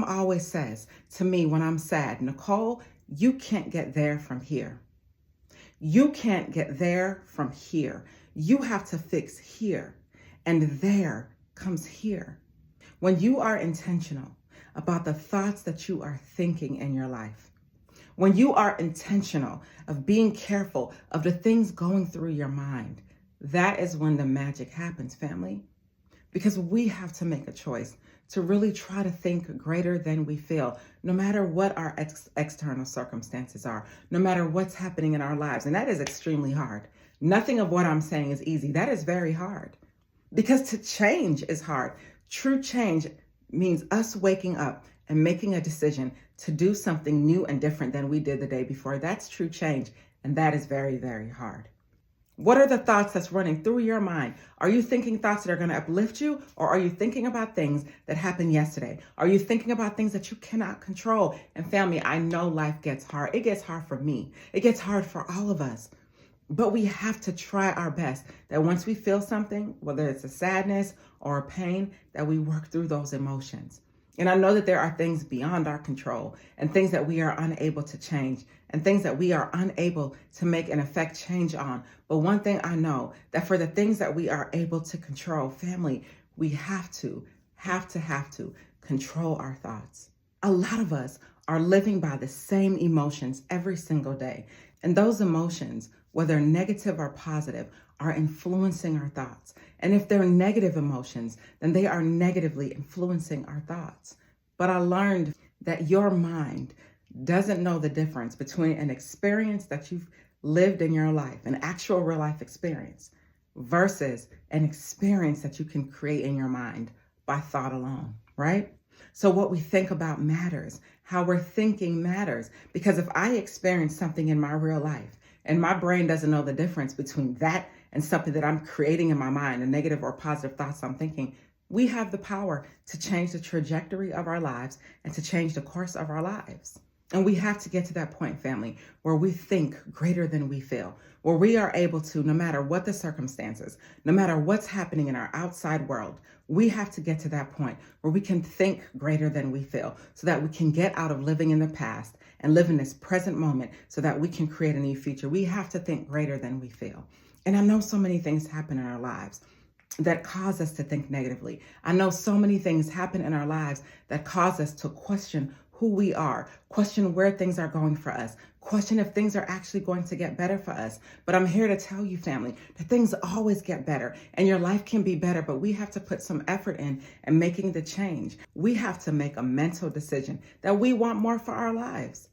mom always says to me when I'm sad, Nicole, you can't get there from here. You can't get there from here. You have to fix here. And there comes here. When you are intentional about the thoughts that you are thinking in your life, when you are intentional of being careful of the things going through your mind, that is when the magic happens, family. Because we have to make a choice to really try to think greater than we feel, no matter what our external circumstances are, no matter what's happening in our lives. And that is extremely hard. Nothing of what I'm saying is easy. That is very hard. Because to change is hard. True change means us waking up and making a decision to do something new and different than we did the day before. That's true change. And that is very, very hard. What are the thoughts that's running through your mind? Are you thinking thoughts that are going to uplift you, or are you thinking about things that happened yesterday? Are you thinking about things that you cannot control? And family, I know life gets hard. It gets hard for me. It gets hard for all of us. But we have to try our best that once we feel something, whether it's a sadness or a pain, that we work through those emotions. And I know that there are things beyond our control and things that we are unable to change and things that we are unable to make an effect change on. But one thing I know, that for the things that we are able to control, family, we have to control our thoughts. A lot of us are living by the same emotions every single day. And those emotions, whether negative or positive, are influencing our thoughts. And if they're negative emotions, then they are negatively influencing our thoughts. But I learned that your mind doesn't know the difference between an experience that you've lived in your life, an actual real life experience, versus an experience that you can create in your mind by thought alone, right? So what we think about matters. How we're thinking matters. Because if I experience something in my real life and my brain doesn't know the difference between that and something that I'm creating in my mind, the negative or positive thoughts I'm thinking, we have the power to change the trajectory of our lives and to change the course of our lives. And we have to get to that point, family, where we think greater than we feel, where we are able to, no matter what the circumstances, no matter what's happening in our outside world, we have to get to that point where we can think greater than we feel so that we can get out of living in the past and live in this present moment so that we can create a new future. We have to think greater than we feel. And I know so many things happen in our lives that cause us to think negatively. I know so many things happen in our lives that cause us to question who we are, question where things are going for us, question if things are actually going to get better for us. But I'm here to tell you, family, that things always get better and your life can be better, but we have to put some effort in and making the change. We have to make a mental decision that we want more for our lives,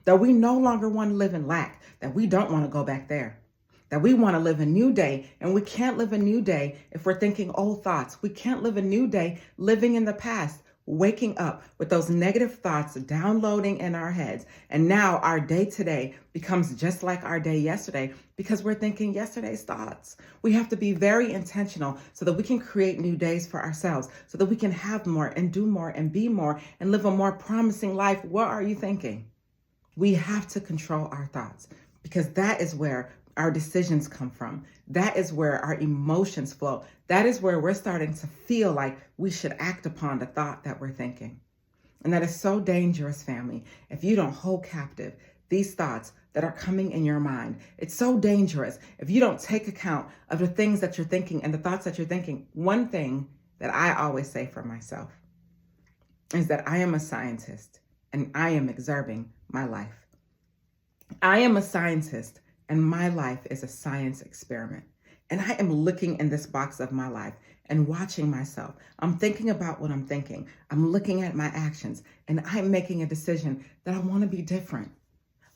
that we no longer want to live in lack, that we don't want to go back there, that we want to live a new day. And we can't live a new day if we're thinking old thoughts. We can't live a new day living in the past, waking up with those negative thoughts downloading in our heads. And now our day today becomes just like our day yesterday because we're thinking yesterday's thoughts. We have to be very intentional so that we can create new days for ourselves, so that we can have more and do more and be more and live a more promising life. What are you thinking? We have to control our thoughts because that is where our decisions come from. That is where our emotions flow. That is where we're starting to feel like we should act upon the thought that we're thinking. And that is so dangerous, family, if you don't hold captive these thoughts that are coming in your mind. It's so dangerous if you don't take account of the things that you're thinking and the thoughts that you're thinking. One thing that I always say for myself is that I am a scientist and I am observing my life. I am a scientist and my life is a science experiment. And I am looking in this box of my life and watching myself. I'm thinking about what I'm thinking. I'm looking at my actions and I'm making a decision that I want to be different.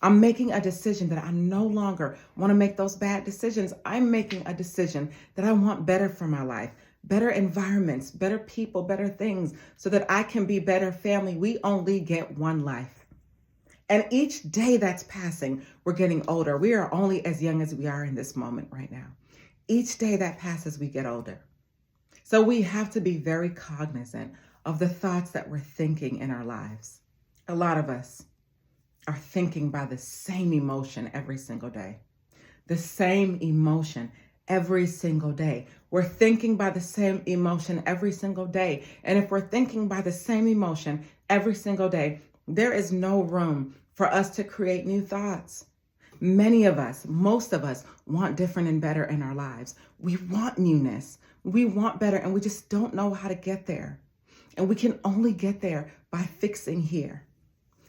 I'm making a decision that I no longer want to make those bad decisions. I'm making a decision that I want better for my life, better environments, better people, better things, so that I can be better. Family, we only get one life. And each day that's passing, we're getting older. We are only as young as we are in this moment right now. Each day that passes, we get older. So we have to be very cognizant of the thoughts that we're thinking in our lives. A lot of us are thinking by the same emotion every single day. The same emotion every single day. We're thinking by the same emotion every single day. And if we're thinking by the same emotion every single day, there is no room for us to create new thoughts. Many of us, most of us, want different and better in our lives. We want newness. We want better, and we just don't know how to get there. And we can only get there by fixing here.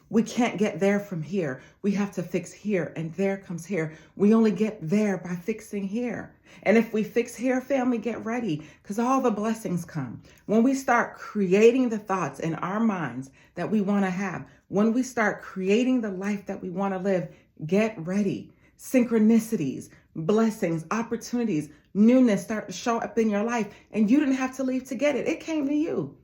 We can't get there from here. We have to fix here, and there comes here. We only get there by fixing here. And if we fix here, family, get ready, because all the blessings come. When we start creating the thoughts in our minds that we want to have, when we start creating the life that we want to live, get ready. Synchronicities, blessings, opportunities, newness start to show up in your life, and you didn't have to leave to get it. It came to you.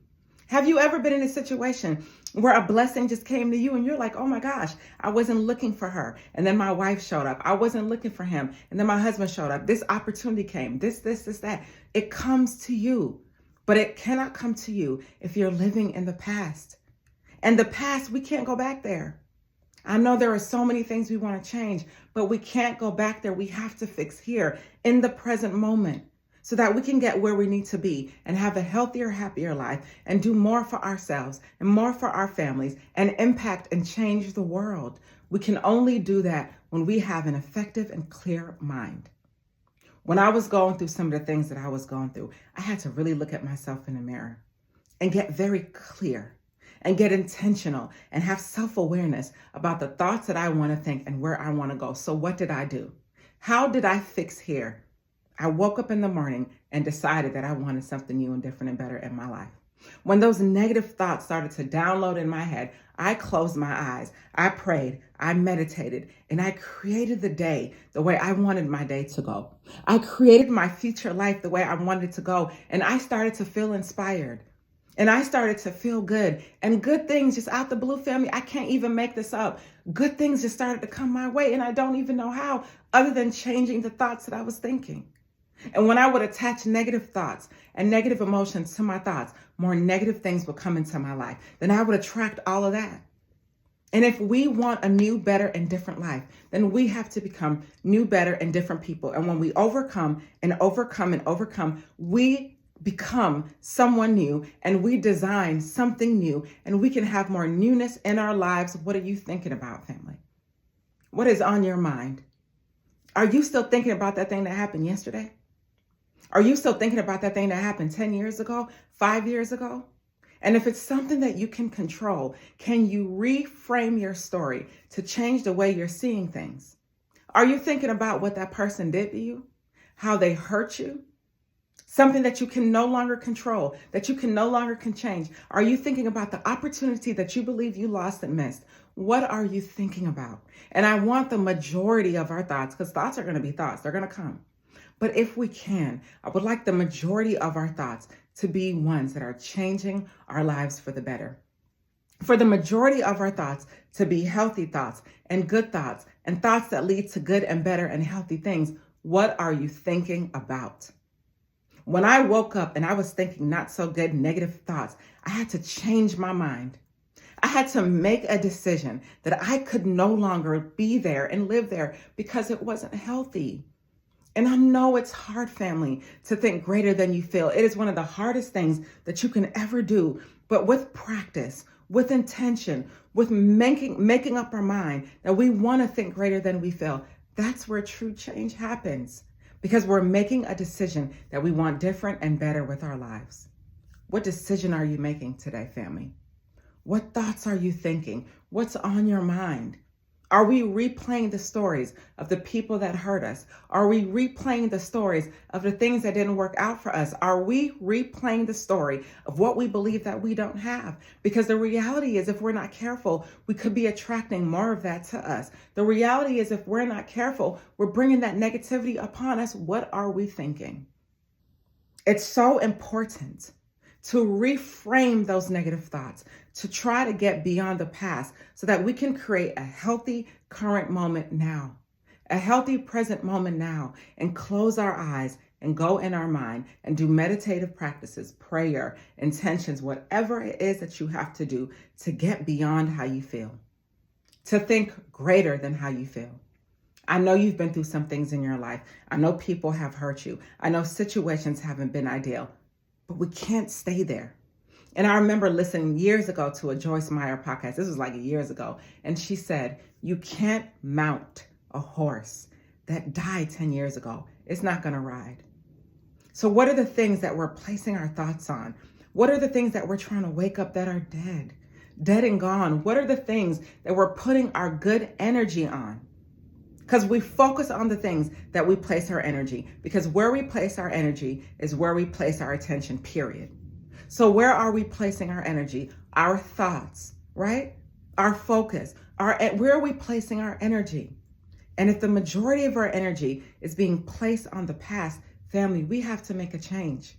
Have you ever been in a situation where a blessing just came to you and you're like, oh my gosh, I wasn't looking for her, and then my wife showed up. I wasn't looking for him, and then my husband showed up. This opportunity came, this, that. It comes to you, but it cannot come to you if you're living in the past. And the past, we can't go back there. I know there are so many things we want to change, but we can't go back there. We have to fix here in the present moment so that we can get where we need to be and have a healthier, happier life and do more for ourselves and more for our families and impact and change the world. We can only do that when we have an effective and clear mind. When I was going through some of the things that I was going through, I had to really look at myself in the mirror and get very clear and get intentional and have self-awareness about the thoughts that I want to think and where I want to go. So what did I do? How did I fix here? I woke up in the morning and decided that I wanted something new and different and better in my life. When those negative thoughts started to download in my head, I closed my eyes, I prayed, I meditated, and I created the day the way I wanted my day to go. I created my future life the way I wanted it to go, and I started to feel inspired. And I started to feel good, and good things just out the blue, family. I can't even make this up. Good things just started to come my way, and I don't even know how, other than changing the thoughts that I was thinking. And when I would attach negative thoughts and negative emotions to my thoughts, more negative things would come into my life. Then I would attract all of that. And if we want a new, better, and different life, then we have to become new, better, and different people. And when we overcome and overcome and overcome, we become someone new, and we design something new, and we can have more newness in our lives. What are you thinking about, family? What is on your mind? Are you still thinking about that thing that happened yesterday? Are you still thinking about that thing that happened 10 years ago, 5 years ago? And if it's something that you can control, can you reframe your story to change the way you're seeing things? Are you thinking about what that person did to you? How they hurt you? Something that you can no longer control, that you can no longer change. Are you thinking about the opportunity that you believe you lost and missed? What are you thinking about? And I want the majority of our thoughts, because thoughts are going to be thoughts. They're going to come. But if we can, I would like the majority of our thoughts to be ones that are changing our lives for the better. For the majority of our thoughts to be healthy thoughts and good thoughts and thoughts that lead to good and better and healthy things. What are you thinking about? When I woke up and I was thinking not so good, negative thoughts, I had to change my mind. I had to make a decision that I could no longer be there and live there because it wasn't healthy. And I know it's hard, family, to think greater than you feel. It is one of the hardest things that you can ever do. But with practice, with intention, with making up our mind that we want to think greater than we feel, that's where true change happens. Because we're making a decision that we want different and better with our lives. What decision are you making today, family? What thoughts are you thinking? What's on your mind? Are we replaying the stories of the people that hurt us? Are we replaying the stories of the things that didn't work out for us? Are we replaying the story of what we believe that we don't have? Because the reality is, if we're not careful, we could be attracting more of that to us. The reality is, if we're not careful, we're bringing that negativity upon us. What are we thinking? It's so important to reframe those negative thoughts, to try to get beyond the past so that we can create a healthy current moment now, a healthy present moment now, and close our eyes and go in our mind and do meditative practices, prayer, intentions, whatever it is that you have to do to get beyond how you feel, to think greater than how you feel. I know you've been through some things in your life. I know people have hurt you. I know situations haven't been ideal, but we can't stay there. And I remember listening years ago to a Joyce Meyer podcast. This was like years ago. And she said, you can't mount a horse that died 10 years ago. It's not going to ride. So what are the things that we're placing our thoughts on? What are the things that we're trying to wake up that are dead and gone? What are the things that we're putting our good energy on? Because we focus on the things that we place our energy, because where we place our energy is where we place our attention, period. So where are we placing our energy? Our thoughts, right? Our focus, where are we placing our energy? And if the majority of our energy is being placed on the past, family, we have to make a change.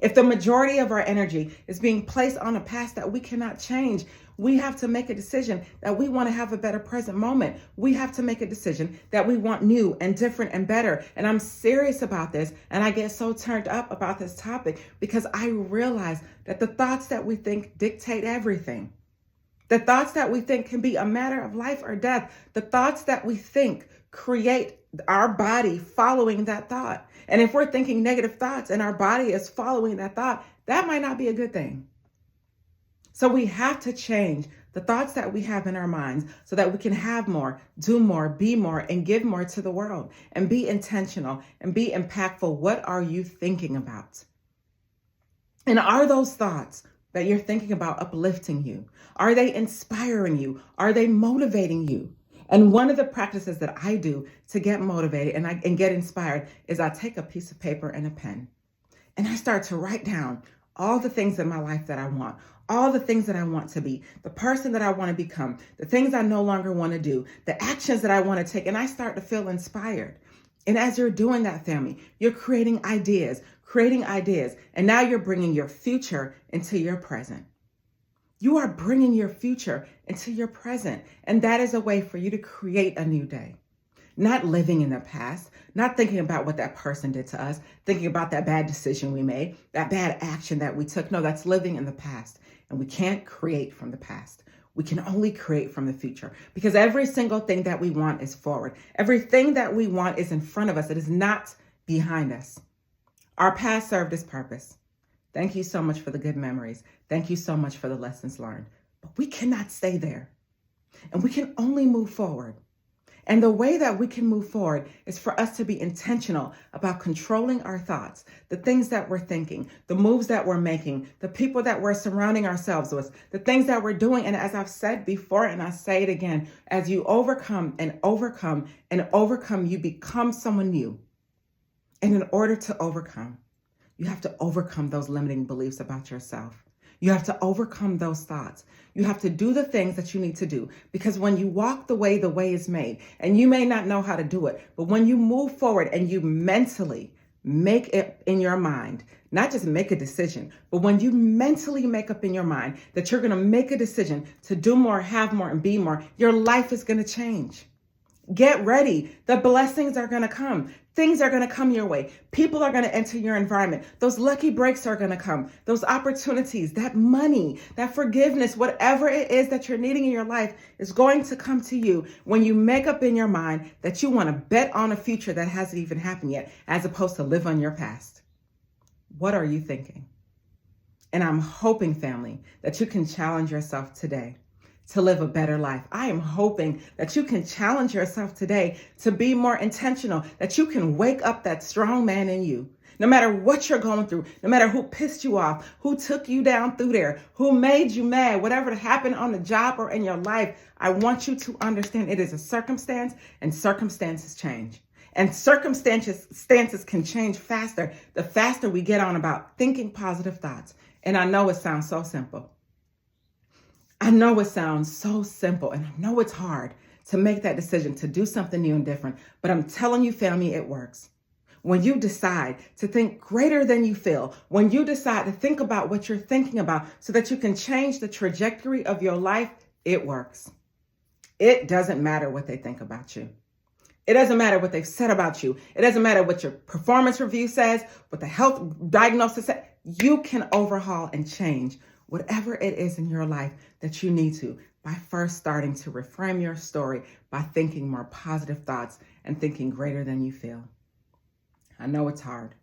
If the majority of our energy is being placed on a past that we cannot change, we have to make a decision that we want to have a better present moment. We have to make a decision that we want new and different and better. And I'm serious about this. And I get so turned up about this topic because I realize that the thoughts that we think dictate everything. The thoughts that we think can be a matter of life or death. The thoughts that we think create our body following that thought. And if we're thinking negative thoughts and our body is following that thought, that might not be a good thing. So we have to change the thoughts that we have in our minds so that we can have more, do more, be more, and give more to the world, and be intentional and be impactful. What are you thinking about? And are those thoughts that you're thinking about uplifting you? Are they inspiring you? Are they motivating you? And one of the practices that I do to get motivated and get inspired is I take a piece of paper and a pen and I start to write down all the things in my life that I want, all the things that I want to be, the person that I want to become, the things I no longer want to do, the actions that I want to take, and I start to feel inspired. And as you're doing that, family, you're creating ideas, and now you're bringing your future into your present. You are bringing your future into your present, and that is a way for you to create a new day. Not living in the past, not thinking about what that person did to us, thinking about that bad decision we made, that bad action that we took. No, that's living in the past, and we can't create from the past. We can only create from the future because every single thing that we want is forward. Everything that we want is in front of us. It is not behind us. Our past served its purpose. Thank you so much for the good memories. Thank you so much for the lessons learned. But we cannot stay there. And we can only move forward. And the way that we can move forward is for us to be intentional about controlling our thoughts, the things that we're thinking, the moves that we're making, the people that we're surrounding ourselves with, the things that we're doing. And as I've said before, and I say it again, as you overcome and overcome and overcome, you become someone new. And in order to overcome, you have to overcome those limiting beliefs about yourself. You have to overcome those thoughts. You have to do the things that you need to do, because when you walk the way is made, and you may not know how to do it, but when you move forward and you mentally make it in your mind, not just make a decision, but when you mentally make up in your mind that you're going to make a decision to do more, have more, and be more, your life is going to change. Get ready. The blessings are going to come. Things are going to come your way. People are going to enter your environment. Those lucky breaks are going to come. Those opportunities, that money, that forgiveness, whatever it is that you're needing in your life is going to come to you when you make up in your mind that you want to bet on a future that hasn't even happened yet, as opposed to live on your past. What are you thinking? And I'm hoping, family, that you can challenge yourself today to live a better life. I am hoping that you can challenge yourself today to be more intentional, that you can wake up that strong man in you. No matter what you're going through, no matter who pissed you off, who took you down through there, who made you mad, whatever happened on the job or in your life, I want you to understand it is a circumstance, and circumstances change. And circumstances can change faster, the faster we get on about thinking positive thoughts. And I know it sounds so simple. I know it sounds so simple, and I know it's hard to make that decision to do something new and different, but I'm telling you, family, it works. When you decide to think greater than you feel, when you decide to think about what you're thinking about so that you can change the trajectory of your life, it works. It doesn't matter what they think about you. It doesn't matter what they've said about you. It doesn't matter what your performance review says, what the health diagnosis says. You can overhaul and change whatever it is in your life that you need to by first starting to reframe your story by thinking more positive thoughts and thinking greater than you feel. I know it's hard,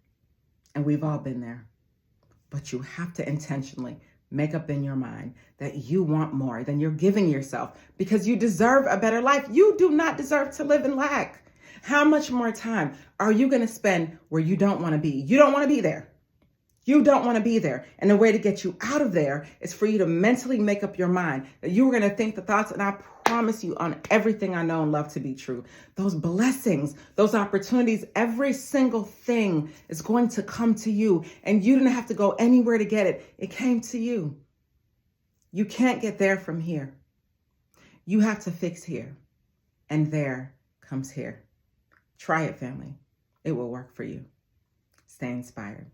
and we've all been there, but you have to intentionally make up in your mind that you want more than you're giving yourself because you deserve a better life. You do not deserve to live in lack. How much more time are you going to spend where you don't want to be? You don't want to be there. You don't want to be there. And the way to get you out of there is for you to mentally make up your mind that you are going to think the thoughts, and I promise you on everything I know and love to be true, those blessings, those opportunities, every single thing is going to come to you, and you didn't have to go anywhere to get it. It came to you. You can't get there from here. You have to fix here, and there comes here. Try it, family. It will work for you. Stay inspired.